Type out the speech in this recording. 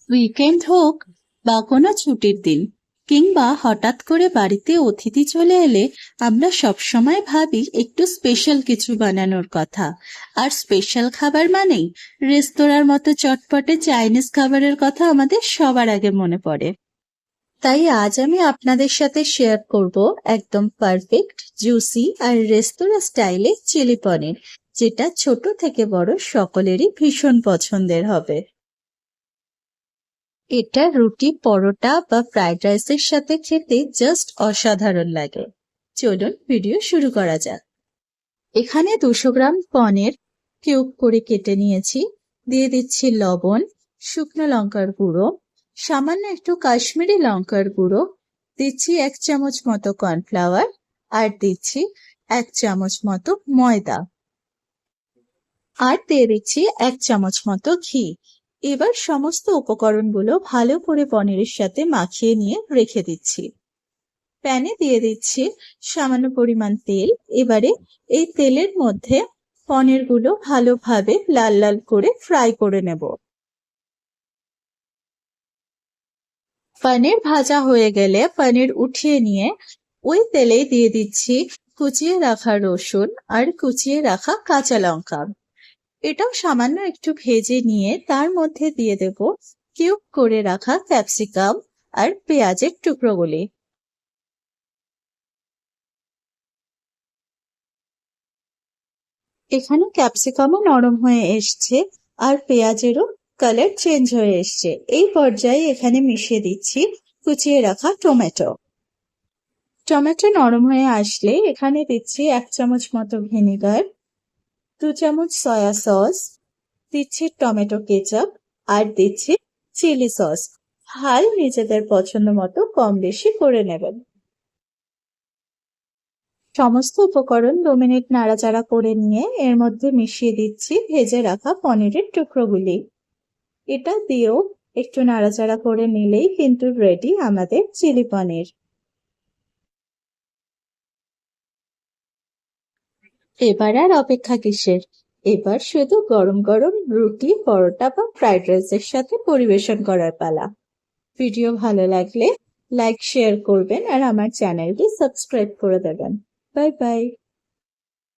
Weekend হোক বা কোনো ছুটির দিন কিংবা হঠাৎ করে বাড়িতে অতিথি চলে এলে আমরা সবসময় ভাবি একটু স্পেশাল কিছু বানানোর কথা। আর স্পেশাল খাবার মানেই রেস্তোরাঁর মতো চটপটে চাইনিজ খাবারের কথা আমাদের সবার আগে মনে পড়ে। তাই আজ আমি আপনাদের সাথে শেয়ার করব একদম পারফেক্ট জুসি আর রেস্তোরাঁ স্টাইলে চিলি পনির, যেটা ছোট থেকে বড় সকলেরই ভীষণ পছন্দের হবে। এটা রুটি, পরোটা বা ফ্রাইড রাইসের সাথে খেতে জাস্ট অসাধারণ লাগে। চলুন ভিডিও শুরু করা যাক। এখানে 200 গ্রাম পনির কিউব করে কেটে নিয়েছি। দিয়ে দিচ্ছি লবণ, শুকনো লঙ্কার গুঁড়ো, সামান্য একটু কাশ্মীরি লঙ্কার গুঁড়ো, দিচ্ছি 1 চামচ মতো কর্নফ্লাওয়ার, আর দিচ্ছি 1 চামচ মতো ময়দা, আর দিয়ে দিচ্ছি 1 চামচ মতো ঘি। এবার সমস্ত উপকরণগুলো ভালো করে পনিরের সাথে মাখিয়ে নিয়ে রেখে দিচ্ছি। প্যানে দিয়ে দিচ্ছি সামান্য পরিমাণ তেল। এবারে এই তেলের মধ্যে পনিরগুলো ভালোভাবে লাল লাল করে ফ্রাই করে নেব। পনির ভাজা হয়ে গেলে পনির উঠিয়ে নিয়ে ওই তেলেই দিয়ে দিচ্ছি কুচিয়ে রাখা রসুন আর কুচিয়ে রাখা কাঁচা লঙ্কা। এটাও সামান্য একটু ভেজে নিয়ে তার মধ্যে দিয়ে দেব কিউব করে রাখা ক্যাপসিকাম আর পেঁয়াজের টুকরোগুলি। এখানে ক্যাপসিকামও নরম হয়ে এসছে আর পেঁয়াজেরও কালার চেঞ্জ হয়ে এসছে। এই পর্যায়ে এখানে মিশিয়ে দিচ্ছি কুচিয়ে রাখা টমেটো। টমেটো নরম হয়ে আসলে এখানে দিচ্ছি 1 চামচ মতো ভিনেগার, 2 চামচ সয়া সস, দিচ্ছি টমেটো কেচাপ, আর দিচ্ছি চিলি সস। ঝাল নিজেদের পছন্দ মতো কম বেশি করে নেবেন। সমস্ত উপকরণ 2 মিনিট নাড়াচাড়া করে নিয়ে এর মধ্যে মিশিয়ে দিচ্ছি ভেজে রাখা পনিরের টুকরোগুলি। এটা দিয়েও একটু নাড়াচাড়া করে নিলেই কিন্তু রেডি আমাদের চিলি পনির। এবার আর অপেক্ষা কিসের? এবার শুধু গরম গরম রুটি, পরোটা বা ফ্রাইড রাইসের সাথে পরিবেশন করার পালা। ভিডিও ভালো লাগলে লাইক শেয়ার করবেন আর আমার চ্যানেলটি সাবস্ক্রাইব করে দেবেন। Bye bye.